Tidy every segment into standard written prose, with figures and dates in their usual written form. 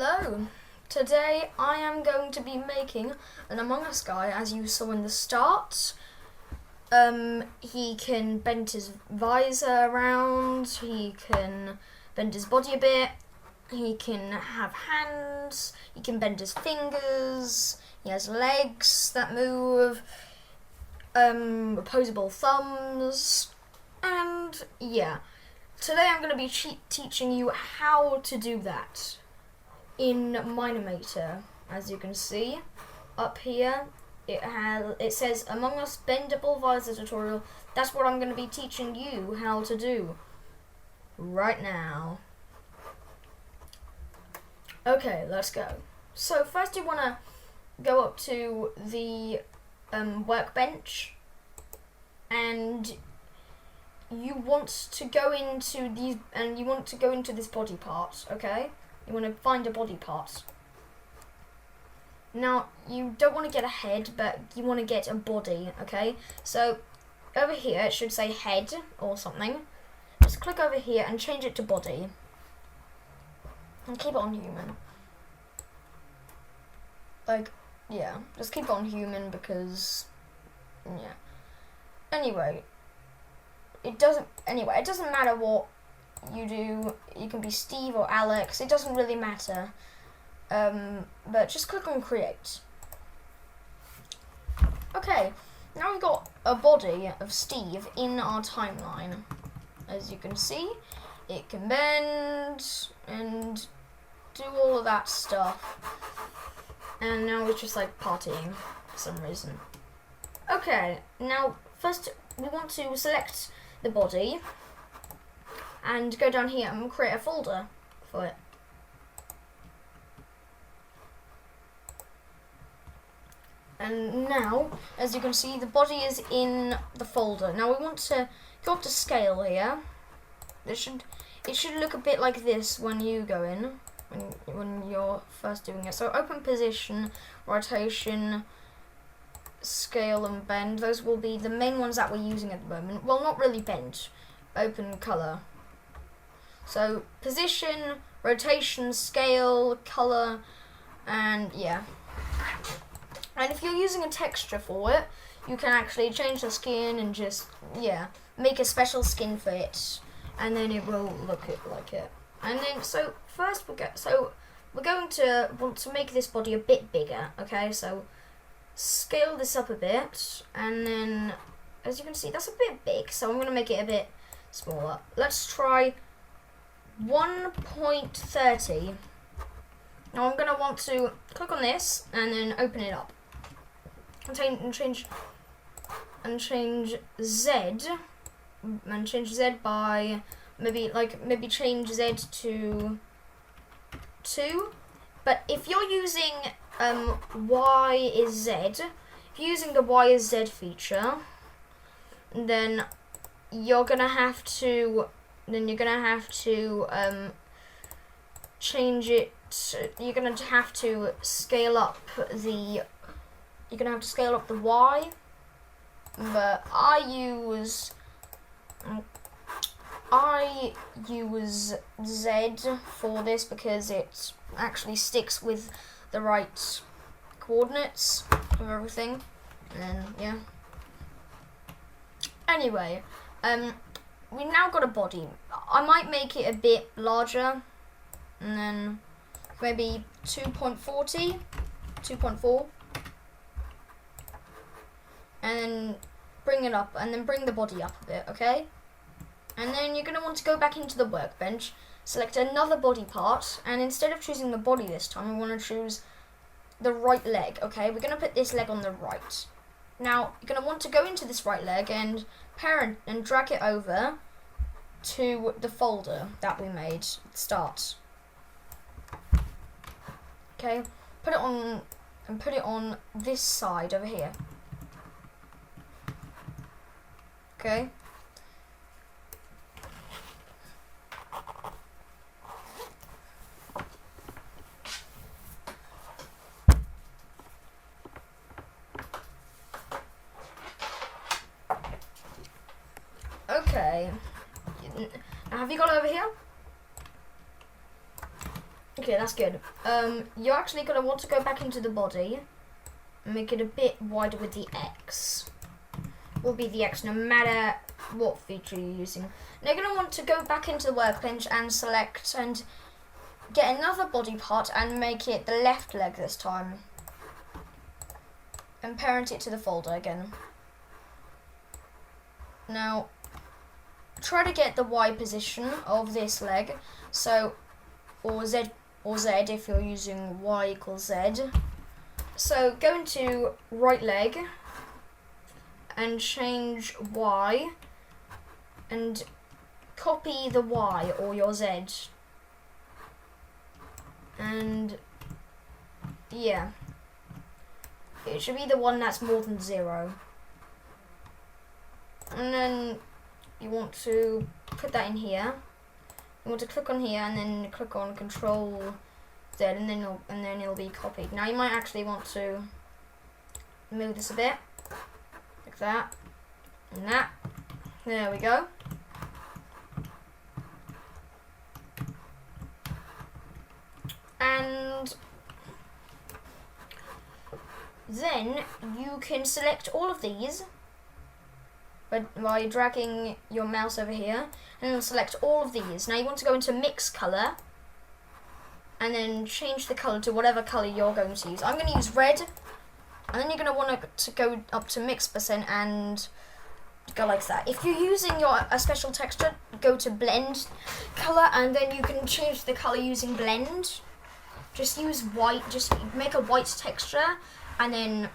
Hello, today I am going to be making an Among Us guy, as you saw in the start. He can bend his visor around, he can bend his body a bit, he can have hands, he can bend his fingers, he has legs that move, opposable thumbs, and yeah. Today I'm going to be teaching you how to do that in Mine-imator. As you can see up here, it says Among Us Bendable Visor Tutorial. That's what I'm going to be teaching you how to do right now. Okay, let's go. So first you want to go up to the workbench, and you want to go into this body part, okay? You want to find a body part. Now, you don't want to get a head, but you want to get a body, okay? So, over here, it should say head or something. Just click over here and change it to body. And keep it on human. Yeah, just keep it on human because, yeah. Anyway, it doesn't matter what you do. You can be Steve or Alex, it doesn't really matter. But just click on create. Okay, now we've got a body of Steve in our timeline. As you can see, it can bend and do all of that stuff. And now it's just like partying for some reason. Okay, now first we want to select the body and go down here and create a folder for it. And now, as you can see, the body is in the folder. Now we want to go up to scale here. It should look a bit like this when you go in, when you're first doing it. So open position, rotation, scale and bend. Those will be the main ones that we're using at the moment. Well, not really bend. Open color. So position, rotation, scale, color, and yeah. And if you're using a texture for it, you can actually change the skin and just, yeah, make a special skin for it, and then it will look like it. And then, so first we're going to want to make this body a bit bigger, okay? So scale this up a bit, and then, as you can see, that's a bit big, so I'm going to make it a bit smaller. Let's try 1.30. Now I'm going to want to click on this and then open it up. And change Z, and change Z by maybe change Z to 2. But if you're using Y is Z, if you're using the Y is Z feature, then you're gonna have to change it. You're gonna have to scale up the. You're gonna have to scale up the Y, but I use Z for this because it actually sticks with the right coordinates of everything, and yeah. Anyway, we now got a body. I might make it a bit larger, and then maybe 2.4. And then bring it up, and then bring the body up a bit, okay? And then you're going to want to go back into the workbench, select another body part, and instead of choosing the body this time, we want to choose the right leg, okay? We're going to put this leg on the right. Now, you're going to want to go into this right leg and parent and drag it over to the folder that we made, start. Okay, put it on this side over here. Okay. Okay. Now have you got it over here? Okay, that's good. You're actually going to want to go back into the body and make it a bit wider with the X. Will be the X no matter what feature you're using. Now you're going to want to go back into the workbench and select and get another body part and make it the left leg this time. And parent it to the folder again. Now, try to get the Y position of this leg. So, or Z if you're using Y equals Z. So, go into right leg and change Y and copy the Y or your Z. And, yeah. It should be the one that's more than 0. And then you want to put that in here. You want to click on here and then click on Control Z and then it'll be copied. Now you might actually want to move this a bit. Like that. And that. There we go. And then you can select all of these by dragging your mouse over here and then select all of these. Now you want to go into mix color and then change the color to whatever color you're going to use. I'm going to use red, and then you're going to want to go up to mix percent and go like that. If you're using a special texture, go to blend color and then you can change the color using blend. Just use white, just make a white texture and then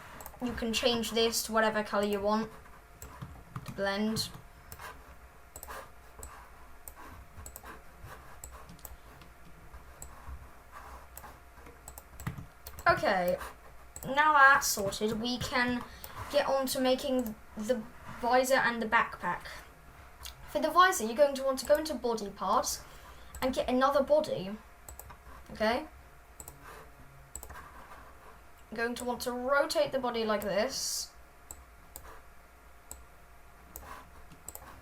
you can change this to whatever color you want to blend. Okay, now that's sorted, we can get on to making the visor and the backpack. For the visor, you're going to want to go into body parts and get another body. Okay? You're going to want to rotate the body like this.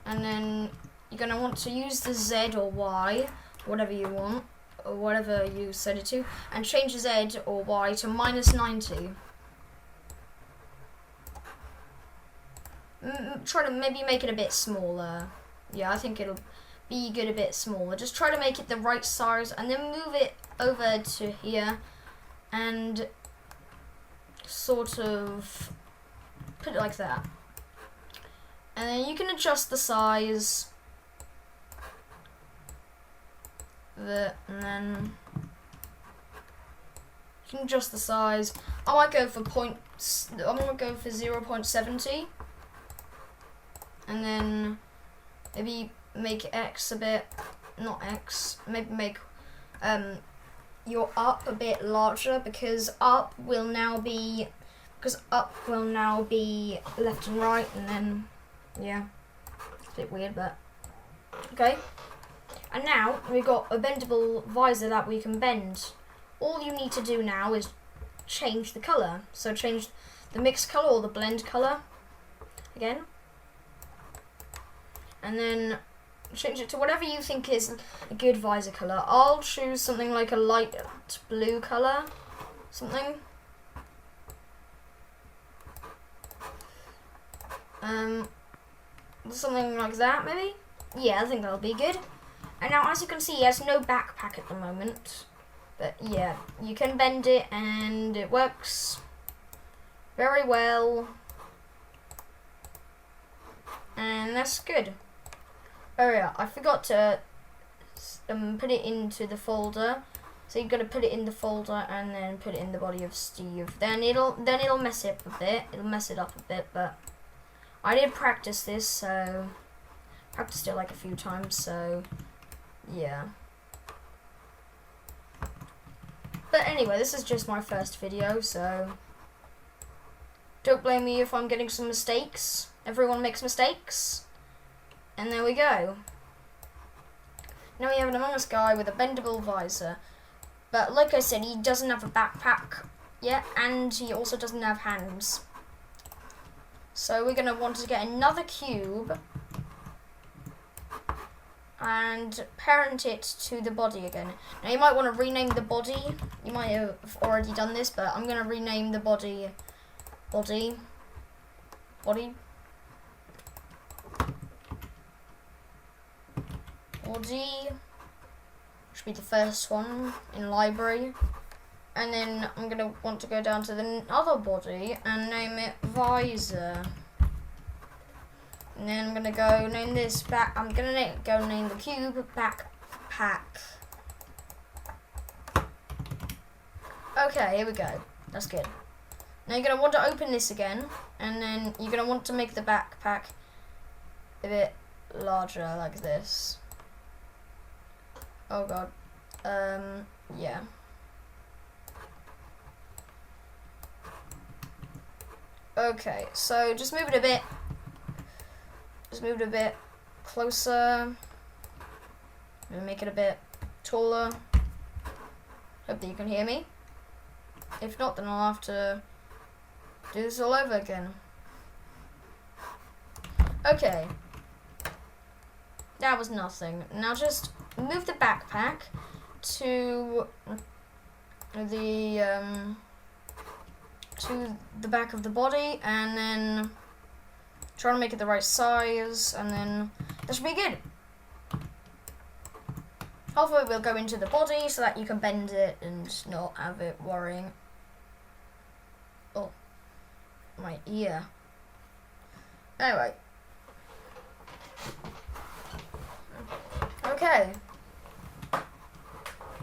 And then you're going to want to use the Z or Y, whatever you want, or whatever you set it to, and change the Z or Y to -90. Try to maybe make it a bit smaller. Yeah, I think it'll be good a bit smaller. Just try to make it the right size and then move it over to here and sort of put it like that. And then you can adjust the size. And then you can adjust the size. I might go for I'm gonna go for 0.70. And then maybe make X a bit, not X, maybe make your up a bit larger because up will now be left and right, and then yeah, it's a bit weird, but okay. And now we've got a bendable visor that we can bend. All you need to do now is change the color. So change the mix color or the blend color again. And then change it to whatever you think is a good visor color. I'll choose something like a light blue color, something. Something like that, maybe? Yeah, I think that'll be good. And now, as you can see, he has no backpack at the moment. But yeah, you can bend it and it works very well. And that's good. Oh yeah, I forgot to put it into the folder. So you've got to put it in the folder and then put it in the body of Steve. Then it'll mess it up a bit. It'll mess it up a bit, but I did practice this, so practiced it like a few times, so yeah. But anyway, this is just my first video, so don't blame me if I'm getting some mistakes. Everyone makes mistakes. And there we go. Now we have an Among Us guy with a bendable visor. But like I said, he doesn't have a backpack yet, and he also doesn't have hands. So we're going to want to get another cube. and parent it to the body again. Now you might want to rename the body. You might have already done this, but I'm going to rename the body should be the first one in library. And then I'm going to want to go down to the other body and name it Visor. And then I'm going to go name this back. I'm going to go name the cube backpack. Okay, here we go. That's good. Now you're going to want to open this again. And then you're going to want to make the backpack a bit larger like this. Oh god. Yeah. Okay, so just move it a bit. Just move it a bit closer. Maybe make it a bit taller. Hope that you can hear me. If not, then I'll have to do this all over again. Okay. That was nothing. Now just move the backpack to the back of the body, and then try to make it the right size, and then that should be good. Hopefully we'll go into the body so that you can bend it and not have it worrying. Oh, my ear. Anyway. Okay.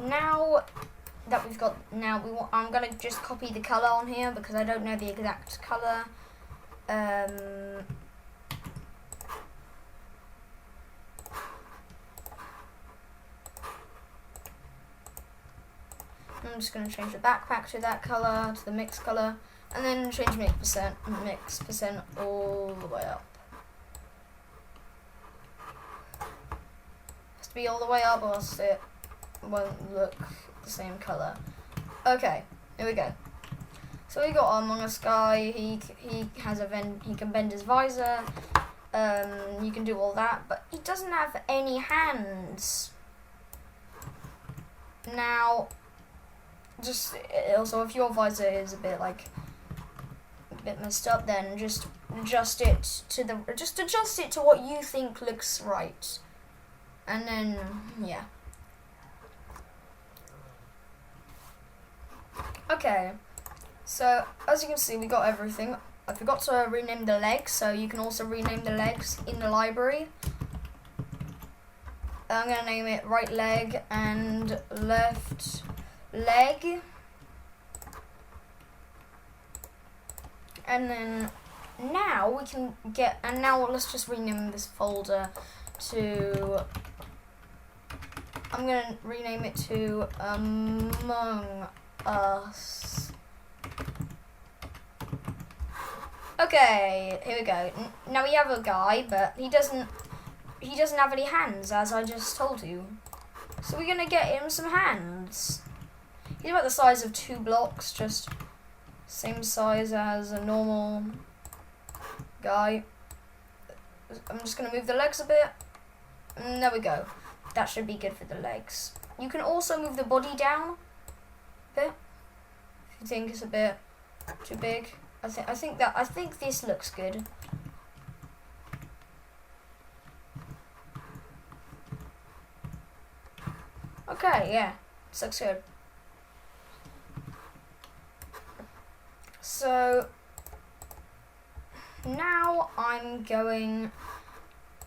Now that we've got, I'm gonna just copy the color on here because I don't know the exact color. I'm just gonna change the backpack to that color, to the mix color, and then change mix percent all the way up. Has to be all the way up, or else it won't look the same color. Okay, here we go. So we got our Among Us guy. He has a he can bend his visor. You can do all that, but he doesn't have any hands. Now, just also if your visor is a bit messed up, then just adjust it to what you think looks right, and then yeah. Okay, so as you can see, we got everything. I forgot to rename the legs, so you can also rename the legs in the library. I'm going to name it right leg and left leg. And then now we can get, and now let's just rename this folder to, I'm going to rename it to Among Us. Okay, here we go. Now we have a guy, but he doesn't have any hands, as I just told you. So we're gonna get him some hands. He's about the size of 2 blocks, just same size as a normal guy. I'm just gonna move the legs a bit. And there we go. That should be good for the legs. You can also move the body down a bit if you think it's a bit too big. I think this looks good. Okay, yeah, this looks good. So now I'm going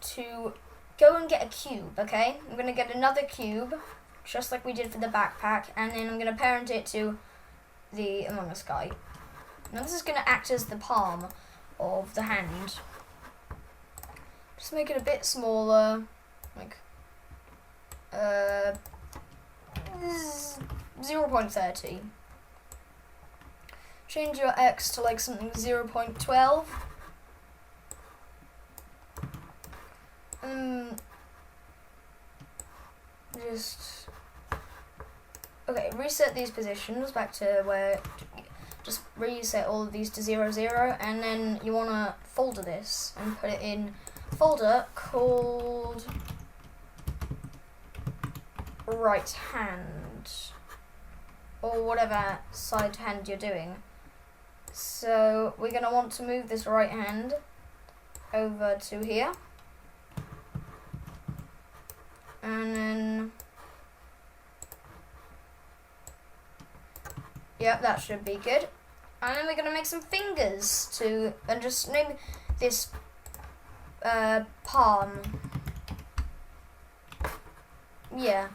to go and get a cube, okay? I'm going to get another cube, just like we did for the backpack, and then I'm going to parent it to the Among Us guy. Now this is going to act as the palm of the hand. Just make it a bit smaller, like 0.30. Change your X to like something 0.12. Just okay. Reset these positions back to where. Just reset all of these to 0, 0, and then you want to folder this and put it in a folder called right hand, or whatever side hand you're doing. So we're going to want to move this right hand over to here. And then, yep, that should be good. And then we're going to make some fingers and just name this palm. Yeah,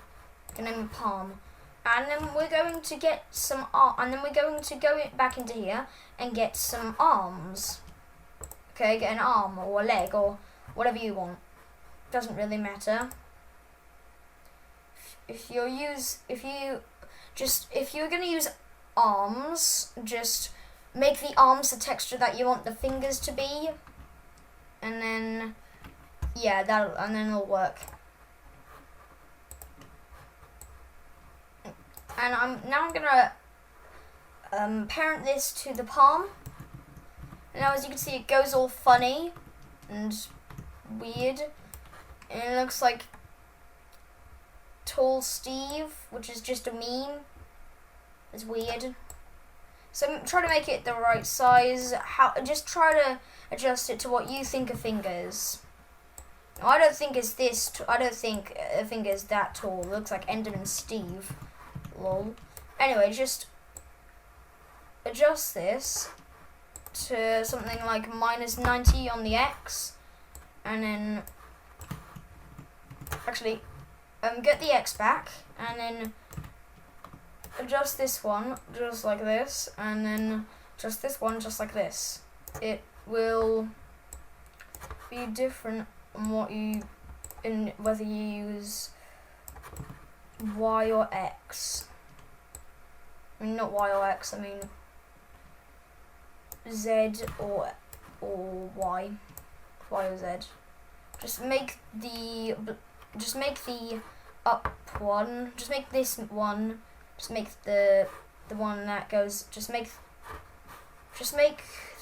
can name it palm. And then we're going to get some and then we're going to go back into here and get some arms. Okay, get an arm or a leg or whatever you want. Doesn't really matter. If you're gonna use arms, just make the arms the texture that you want the fingers to be, and then yeah, and then it'll work. And I'm gonna parent this to the palm. And now, as you can see, it goes all funny and weird, and it looks like Tall Steve, which is just a meme. It's weird. So try to make it the right size. Just try to adjust it to what you think a finger is. I don't think it's this. I don't think a finger is that tall. It looks like Enderman Steve. Lol. Anyway, just adjust this to something like -90 on the X, and then actually get the X back, and then adjust this one just like this, and then adjust this one just like this. It will be different on whether you use Y or X. I mean, not Y or X, I mean Z or Y. Y or Z. Just make the up one. Just make this one. Just make the one that goes. Just make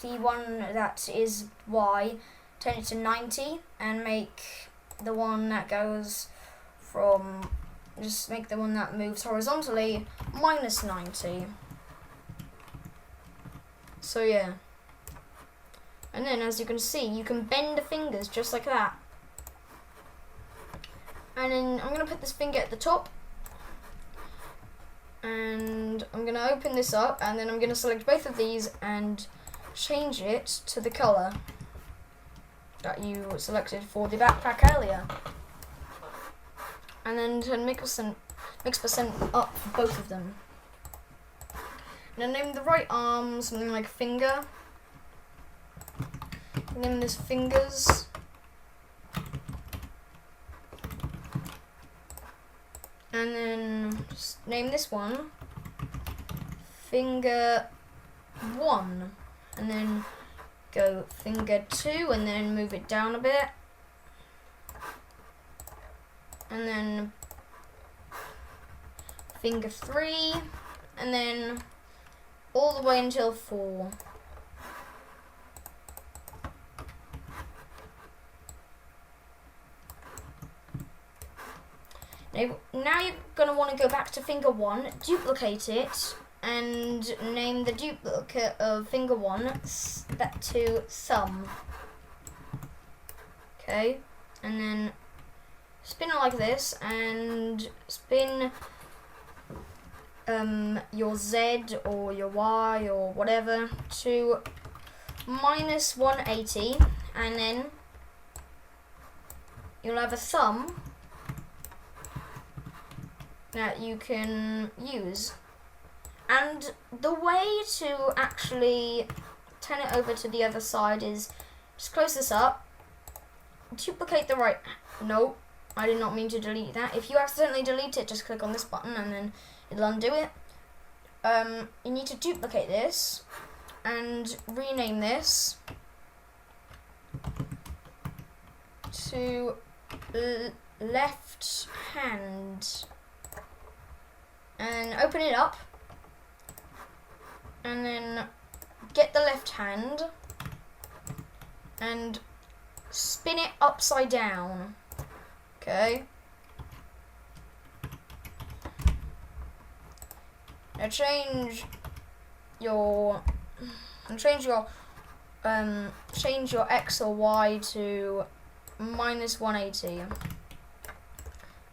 the one that is Y, turn it to 90, and make the one that goes from. Just make the one that moves horizontally -90. So yeah. And then, as you can see, you can bend the fingers just like that. And then I'm going to put this finger at the top. And I'm going to open this up, and then I'm going to select both of these and change it to the colour that you selected for the backpack earlier. And then turn mix percent up for both of them. And then name the right arm something like finger. Name this fingers. And then just name this one finger 1. And then go finger 2, and then move it down a bit. And then finger 3, and then all the way until 4. Now you're going to want to go back to finger 1, duplicate it, and name the duplicate of finger 1 to thumb. Okay, and then spin it like this, and spin your Z or your Y or whatever to -180, and then you'll have a thumb that you can use. And the way to actually turn it over to the other side is just close this up, duplicate the right. No, I did not mean to delete that. If you accidentally delete it, just click on this button and then it'll undo it. You need to duplicate this and rename this to left hand, and open it up, and then get the left hand and spin it upside down. Okay. Now change your X or Y to -180.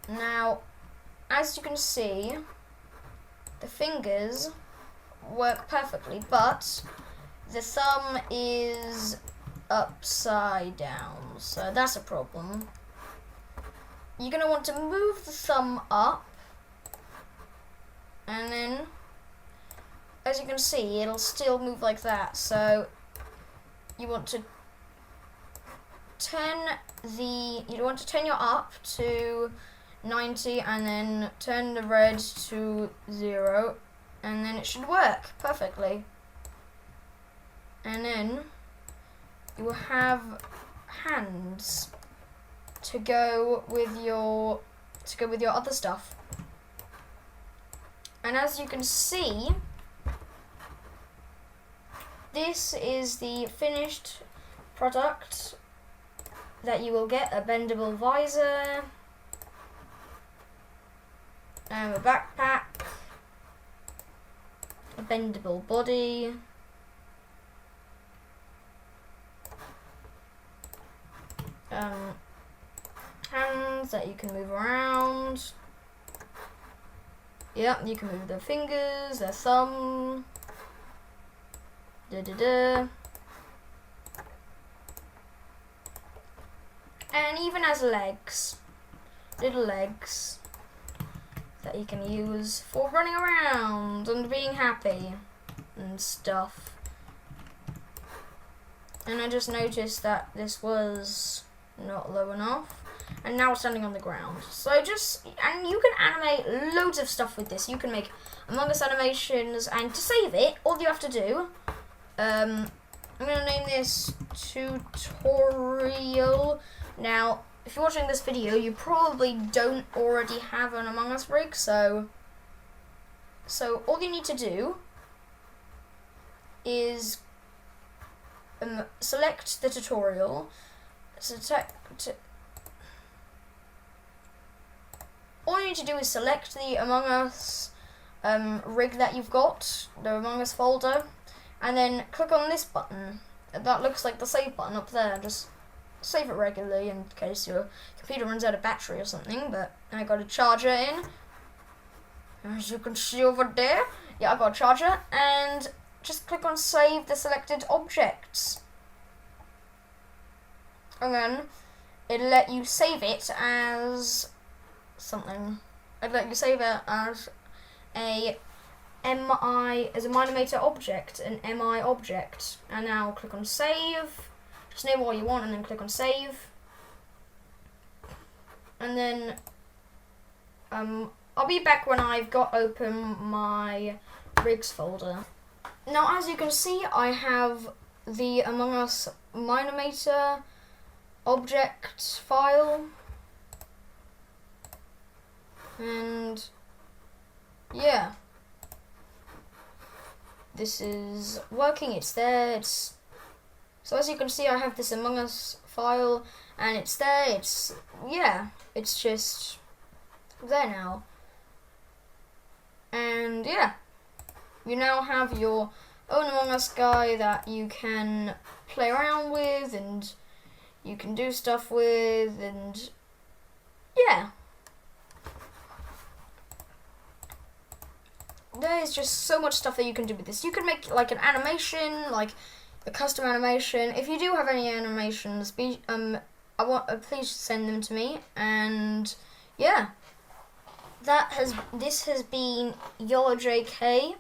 Now, as you can see, the fingers work perfectly, but the thumb is upside down, so that's a problem. You're going to want to move the thumb up, and then, as you can see, it'll still move like that. So you want to turn your up to 90 and then turn the red to 0, and then it should work perfectly. And then you will have hands to go with your other stuff. And as you can see, this is the finished product that you will get: a bendable visor, a backpack, a bendable body, hands that you can move around. Yep, you can move the fingers, the thumb, and even has legs, little legs that you can use for running around and being happy and stuff. And I just noticed that this was not low enough, and now it's standing on the ground. So and you can animate loads of stuff with this. You can make Among Us animations, and to save it, all you have to do, I'm gonna name this tutorial. Now, if you're watching this video, you probably don't already have an Among Us rig, so all you need to do is select the tutorial. All you need to do is select the Among Us rig that you've got, the Among Us folder, and then click on this button. That looks like the save button up there. Just save it regularly in case your computer runs out of battery or something, but I got a charger in, as you can see over there. Yeah, I got a charger, and just click on save the selected objects, and then it'll let you save it as something. It'll let you save it as a Mine-imator object, an MI object, and now click on save. Just name what you want and then click on save. And then I'll be back when I've got open my rigs folder. Now, as you can see, I have the Among Us Mine-imator object file. And yeah, this is working, it's there, so as you can see, I have this Among Us file, and it's there, it's just there now. And yeah, you now have your own Among Us guy that you can play around with, and you can do stuff with, and yeah. There's just so much stuff that you can do with this. You can make like an animation, like a custom animation. If you do have any animations, please send them to me. And yeah, this has been YOLO JK,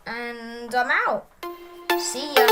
and I'm out. See ya.